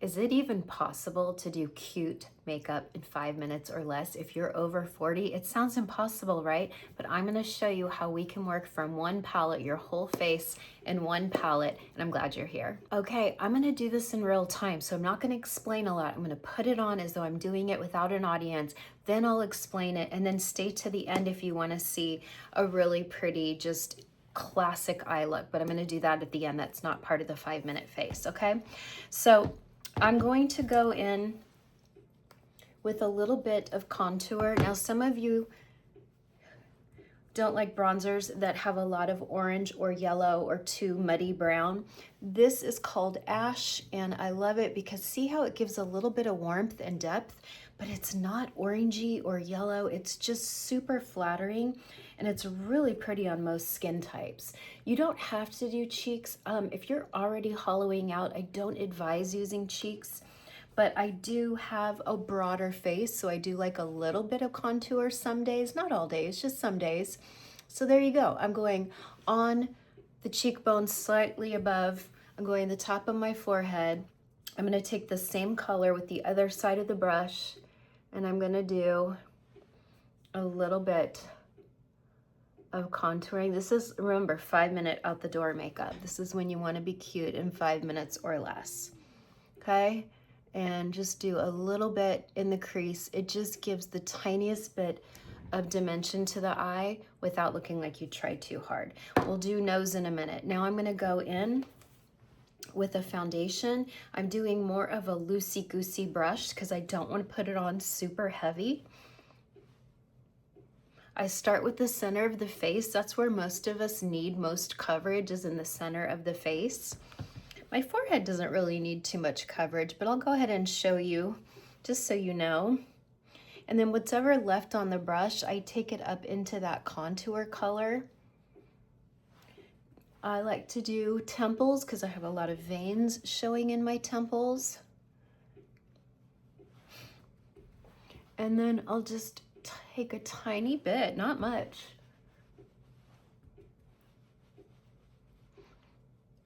Is it even possible to do cute makeup in 5 minutes or less if you're over 40? It sounds impossible, right? But I'm gonna show you how we can work from one palette, your whole face in one palette, and I'm glad you're here. Okay, I'm gonna do this in real time, so I'm not gonna explain a lot. I'm gonna put it on as though I'm doing it without an audience, then I'll explain it, and then stay to the end if you wanna see a really pretty, just classic eye look, but I'm gonna do that at the end. That's not part of the 5-minute face, okay? So, I'm going to go in with a little bit of contour. Now, some of you don't like bronzers that have a lot of orange or yellow or too muddy brown. This is called Ash, and I love it because see how it gives a little bit of warmth and depth, but it's not orangey or yellow. It's just super flattering, and it's really pretty on most skin types. You don't have to do cheeks. If you're already hollowing out, I don't advise using cheeks, but I do have a broader face, so I do like a little bit of contour some days, not all days, just some days. So there you go. I'm going on the cheekbone slightly above. I'm going the top of my forehead. I'm gonna take the same color with the other side of the brush, and I'm gonna do a little bit of contouring. This is, remember, 5-minute out the door makeup. This is when you wanna be cute in 5 minutes or less, okay? And just do a little bit in the crease. It just gives the tiniest bit of dimension to the eye without looking like you tried too hard. We'll do nose in a minute. Now I'm gonna go in with a foundation. I'm doing more of a loosey-goosey brush because I don't want to put it on super heavy. I start with the center of the face. That's where most of us need most coverage, is in the center of the face. My forehead doesn't really need too much coverage, but I'll go ahead and show you just so you know. And then whatever left on the brush, I take it up into that contour color. I like to do temples because I have a lot of veins showing in my temples. And then I'll just take a tiny bit, not much.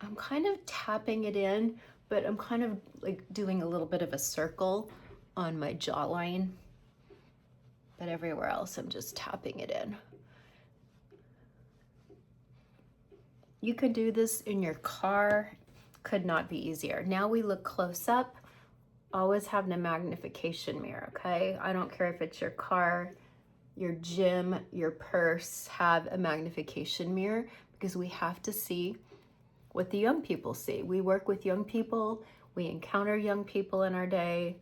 I'm kind of tapping it in, but I'm kind of like doing a little bit of a circle on my jawline. But everywhere else, I'm just tapping it in. You could do this in your car, could not be easier. Now we look close up. Always have a magnification mirror, okay? I don't care if it's your car, your gym, your purse, have a magnification mirror because we have to see what the young people see. We work with young people, we encounter young people in our day.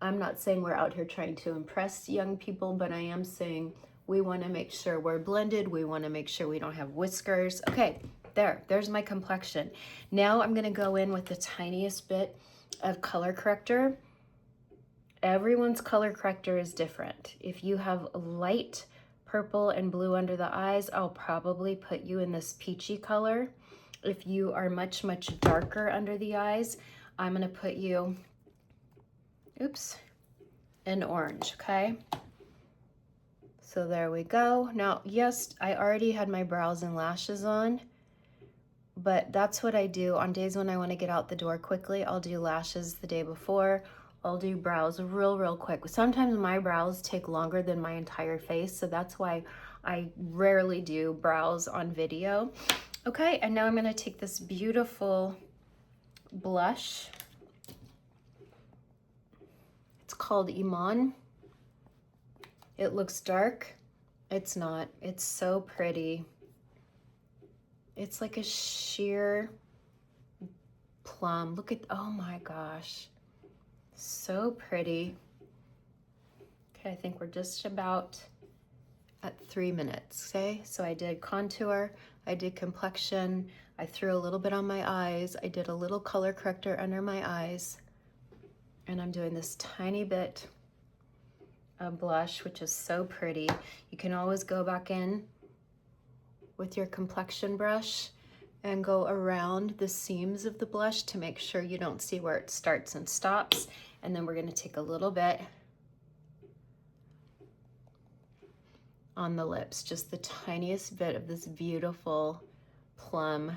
I'm not saying we're out here trying to impress young people, but I am saying we wanna make sure we're blended. We wanna make sure we don't have whiskers. Okay, there's my complexion. Now I'm gonna go in with the tiniest bit of color corrector. Everyone's color corrector is different. If you have light purple and blue under the eyes, I'll probably put you in this peachy color. If you are much, much darker under the eyes, I'm gonna put you, oops, in orange, okay? So there we go. Now, yes, I already had my brows and lashes on, but that's what I do on days when I want to get out the door quickly. I'll do lashes the day before. I'll do brows real quick. Sometimes my brows take longer than my entire face, so that's why I rarely do brows on video. Okay, and now I'm going to take this beautiful blush. It's called Iman. It looks dark. It's not. It's so pretty. It's like a sheer plum. Look at, oh my gosh. So pretty. Okay, I think we're just about at 3 minutes, okay? So I did contour, I did complexion, I threw a little bit on my eyes, I did a little color corrector under my eyes, and I'm doing this tiny bit of blush, which is so pretty. You can always go back in with your complexion brush and go around the seams of the blush to make sure you don't see where it starts and stops. And then we're gonna take a little bit on the lips, just the tiniest bit of this beautiful plum.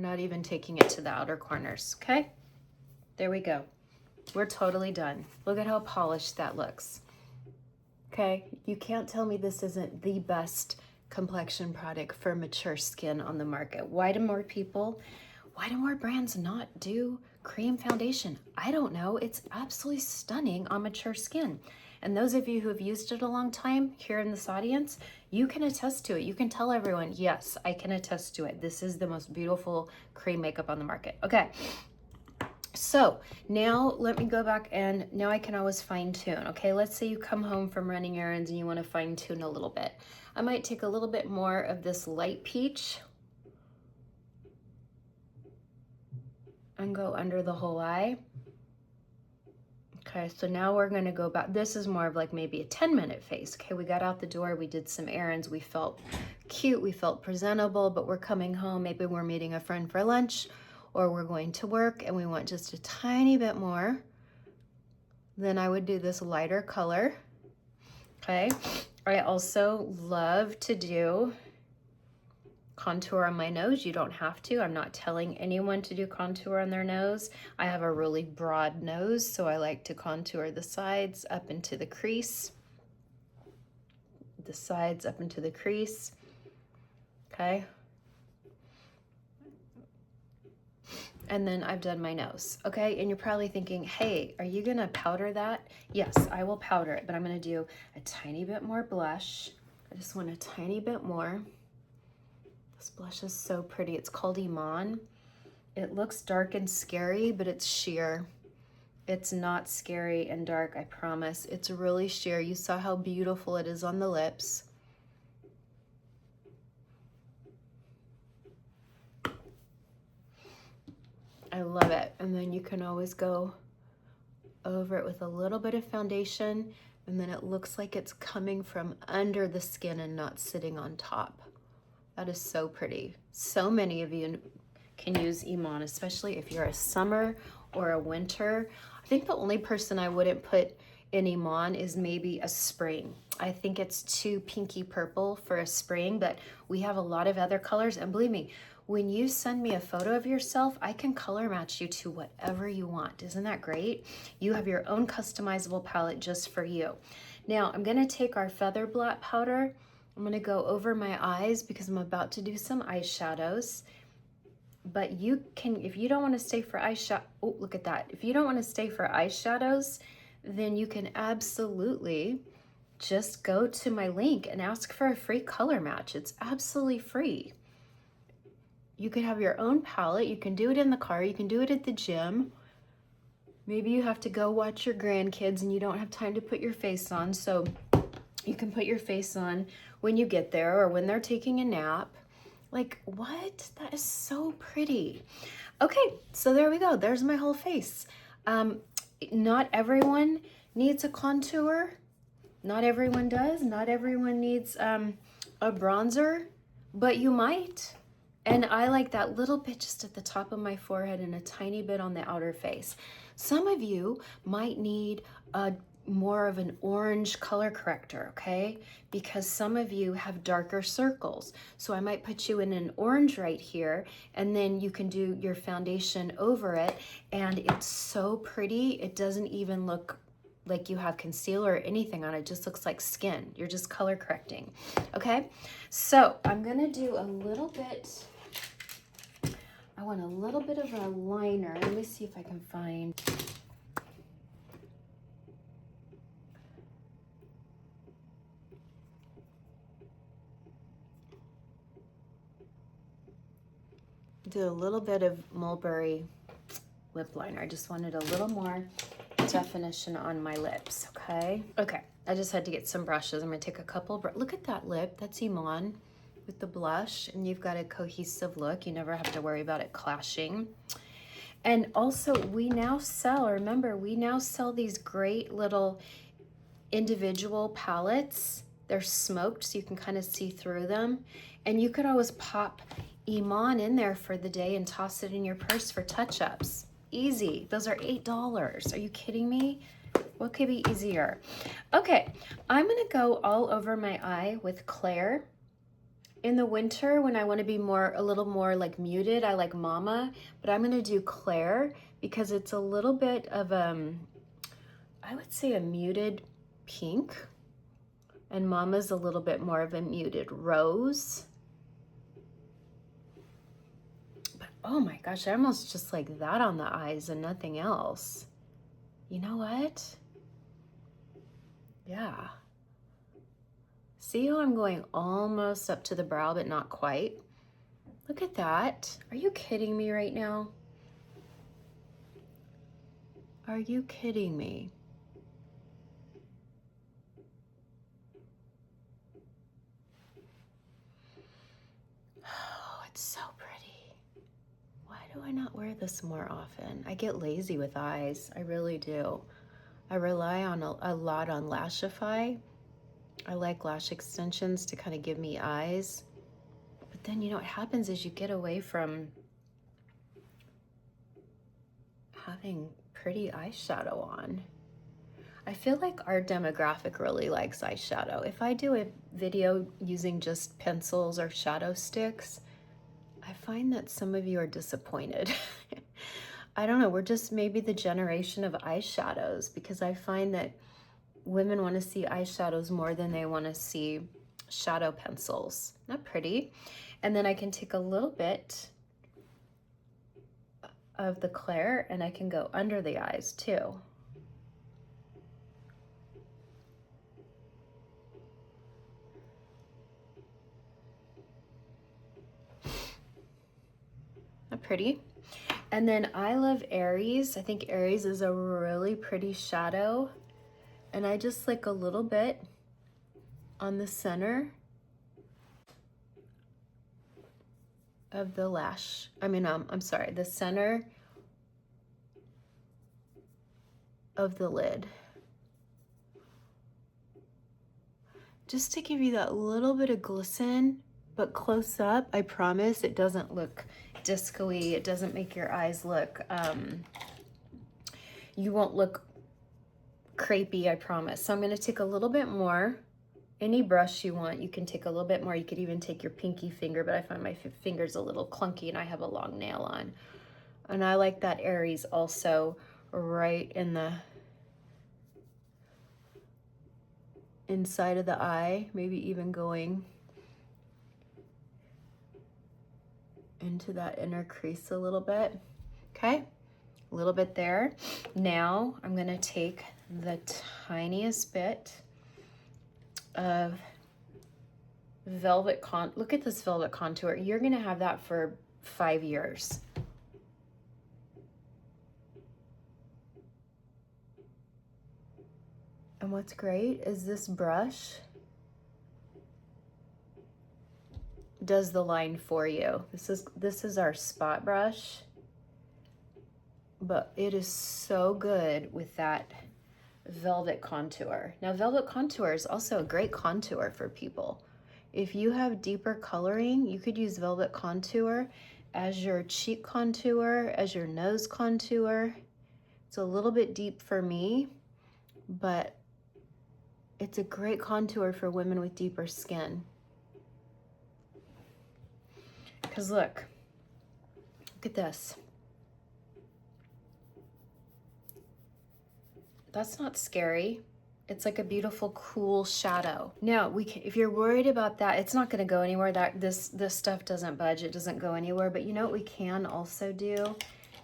I'm not even taking it to the outer corners, okay? There we go. We're totally done. Look at how polished that looks. Okay, you can't tell me this isn't the best complexion product for mature skin on the market. Why do more brands not do cream foundation? I don't know. It's absolutely stunning on mature skin. And those of you who have used it a long time here in this audience, you can attest to it. You can tell everyone, yes, I can attest to it. This is the most beautiful cream makeup on the market. Okay. So now let me go back, and now I can always fine tune. Okay, let's say you come home from running errands and you want to fine tune a little bit. I might take a little bit more of this light peach and go under the whole eye. Okay, so now we're going to go back. This is more of like maybe a 10-minute face. Okay, we got out the door, we did some errands, we felt cute, we felt presentable, but we're coming home. Maybe we're meeting a friend for lunch, or we're going to work and we want just a tiny bit more. Then I would do this lighter color. Okay, I also love to do contour on my nose. You don't have to. I'm not telling anyone to do contour on their nose. I have a really broad nose, so I like to contour the sides up into the crease. The sides up into the crease. Okay. And then I've done my nose, okay? And you're probably thinking, hey, are you gonna powder that? Yes, I will powder it, but I'm gonna do a tiny bit more blush. I just want a tiny bit more. This blush is so pretty. It's called Iman. It looks dark and scary, but it's sheer. It's not scary and dark, I promise. It's really sheer. You saw how beautiful it is on the lips. I love it. And then you can always go over it with a little bit of foundation, and then it looks like it's coming from under the skin and not sitting on top. That is so pretty. So many of you can use Iman, especially if you're a summer or a winter. I think the only person I wouldn't put in Iman is maybe a spring. I think it's too pinky purple for a spring, but we have a lot of other colors, and believe me, when you send me a photo of yourself, I can color match you to whatever you want. Isn't that great? You have your own customizable palette just for you. Now, I'm gonna take our Feather Blot powder. I'm gonna go over my eyes because I'm about to do some eyeshadows. But you can, if you don't wanna stay for eyeshadow, oh, look at that. If you don't wanna stay for eyeshadows, then you can absolutely just go to my link and ask for a free color match. It's absolutely free. You can have your own palette. You can do it in the car. You can do it at the gym. Maybe you have to go watch your grandkids and you don't have time to put your face on. So you can put your face on when you get there or when they're taking a nap. Like, what? That is so pretty. Okay, so there we go. There's my whole face. Not everyone needs a contour. Not everyone does. Not everyone needs a bronzer, but you might. And I like that little bit just at the top of my forehead and a tiny bit on the outer face. Some of you might need more of an orange color corrector, okay? Because some of you have darker circles. So I might put you in an orange right here, and then you can do your foundation over it, and it's so pretty. It doesn't even look like you have concealer or anything on it. It just looks like skin. You're just color correcting, okay? So I'm gonna do a little bit, I want a little bit of a liner. Let me see if I can find, do a little bit of Mulberry lip liner. I just wanted a little more definition on my lips, okay? Okay, I just had to get some brushes. I'm gonna take a couple, look at that lip, that's Iman with the blush, and you've got a cohesive look. You never have to worry about it clashing. And also we now sell, remember, we now sell these great little individual palettes. They're smoked, so you can kind of see through them. And you could always pop Iman in there for the day and toss it in your purse for touch-ups. Easy. Those are $8. Are you kidding me? What could be easier? Okay, I'm gonna go all over my eye with Claire, In the winter, when I want to be a little more like muted, I like Mama, but I'm going to do Claire because it's a little bit of, I would say a muted pink, and Mama's a little bit more of a muted rose. But oh my gosh, I almost just like that on the eyes and nothing else. You know what? Yeah. See how I'm going almost up to the brow, but not quite? Look at that. Are you kidding me right now? Are you kidding me? Oh, it's so pretty. Why do I not wear this more often? I get lazy with eyes. I really do. I rely on a lot on Lashify. I like lash extensions to kind of give me eyes. But then, you know, what happens is you get away from having pretty eyeshadow on. I feel like our demographic really likes eyeshadow. If I do a video using just pencils or shadow sticks, I find that some of you are disappointed. I don't know, we're just maybe the generation of eyeshadows, because I find that women want to see eyeshadows more than they want to see shadow pencils. Not pretty. And then I can take a little bit of the Claire and I can go under the eyes too. Not pretty. And then I love Aries. I think Aries is a really pretty shadow. And I just like a little bit on the center of the lash. I'm sorry, the center of the lid. Just to give you that little bit of glisten, but close up, I promise it doesn't look disco-y. It doesn't make your eyes look, you won't look crepey, I promise. So I'm gonna take a little bit more. Any brush you want, you can take a little bit more. You could even take your pinky finger, but I find my finger's a little clunky and I have a long nail on. And I like that Aries also right in the inside of the eye, maybe even going into that inner crease a little bit. Okay, a little bit there. Now I'm gonna take the tiniest bit of velvet look at this velvet contour. You're gonna have that for 5 years. And what's great is this brush does the line for you. This is our spot brush, but it is so good with that velvet contour. Now, velvet contour is also a great contour for people. If you have deeper coloring, you could use velvet contour as your cheek contour, as your nose contour. It's a little bit deep for me, but it's a great contour for women with deeper skin. Because look at this. That's not scary. It's like a beautiful, cool shadow. Now, if you're worried about that, it's not gonna go anywhere. This stuff doesn't budge, it doesn't go anywhere. But you know what we can also do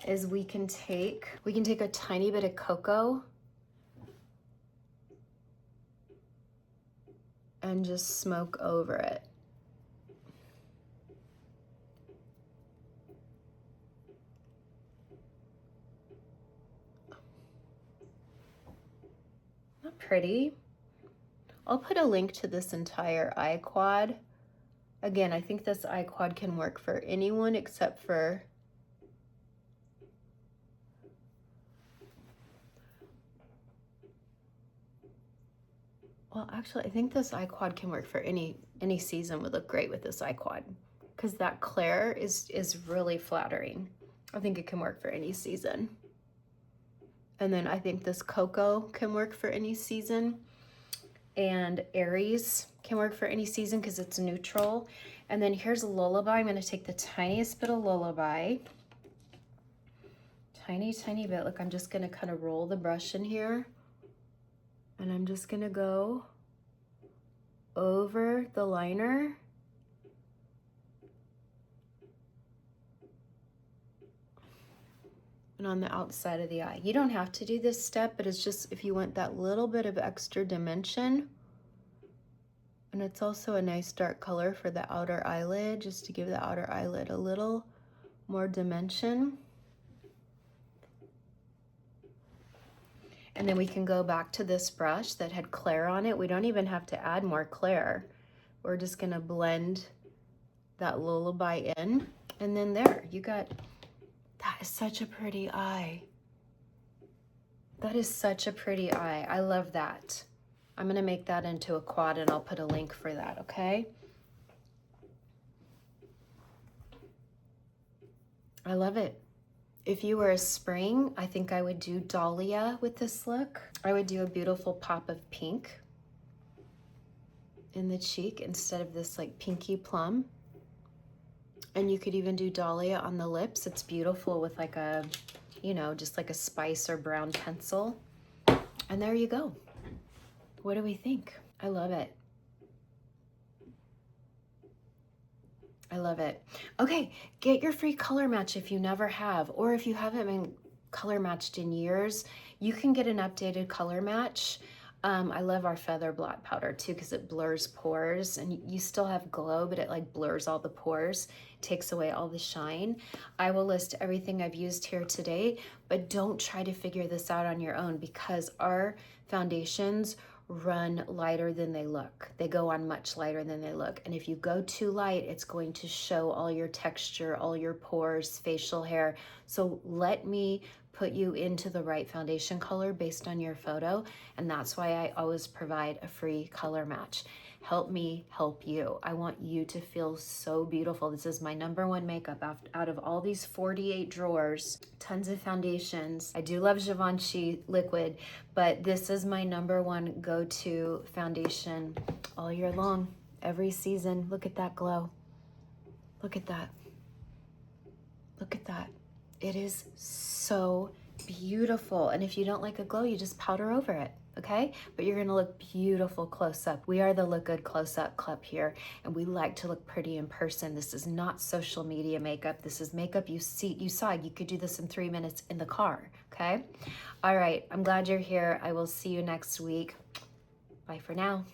is we can take a tiny bit of cocoa and just smoke over it. Pretty. I'll put a link to this entire eye quad. Again, I think this eye quad can work for anyone except for well, actually, I think this eye quad can work for any season. Would look great with this eye quad because that Claire is really flattering. I think it can work for any season. And then I think this cocoa can work for any season. And Aries Can work for any season because it's neutral. And then here's a Lullaby. I'm going to take the tiniest bit of Lullaby. Tiny, tiny bit. Look, I'm just going to kind of roll the brush in here. And I'm just going to go over the liner. And on the outside of the eye. You don't have to do this step, but it's just if you want that little bit of extra dimension. And it's also a nice dark color for the outer eyelid, just to give the outer eyelid a little more dimension. And then we can go back to this brush that had Claire on it. We don't even have to add more Claire. We're just gonna blend that Lullaby in. And then there, you got, that is such a pretty eye. That is such a pretty eye. I love that. I'm gonna make that into a quad and I'll put a link for that, okay? I love it. If you were a spring, I think I would do Dahlia with this look. I would do a beautiful pop of pink in the cheek instead of this like pinky plum. And you could even do Dahlia on the lips. It's beautiful with like a, you know, just like a spice or brown pencil. And there you go. What do we think? I love it. I love it. Okay, get your free color match if you never have, or if you haven't been color matched in years, you can get an updated color match. I love our feather blot powder too because it blurs pores and you still have glow, but it like blurs all the pores, takes away all the shine. I will list everything I've used here today, but don't try to figure this out on your own because our foundations run lighter than they look. They go on much lighter than they look. And if you go too light, it's going to show all your texture, all your pores, facial hair. So let me put you into the right foundation color based on your photo. And that's why I always provide a free color match. Help me help you. I want you to feel so beautiful. This is my #1 makeup out of all these 48 drawers, tons of foundations. I do love Givenchy liquid, but this is my #1 go-to foundation all year long, every season. Look at that glow. Look at that. Look at that. It is so beautiful. And if you don't like a glow, you just powder over it, okay? But you're gonna look beautiful close up. We are the Look Good Close Up Club here, and we like to look pretty in person. This is not social media makeup. This is makeup you saw. You could do this in 3 minutes in the car, okay? All right, I'm glad you're here. I will see you next week. Bye for now.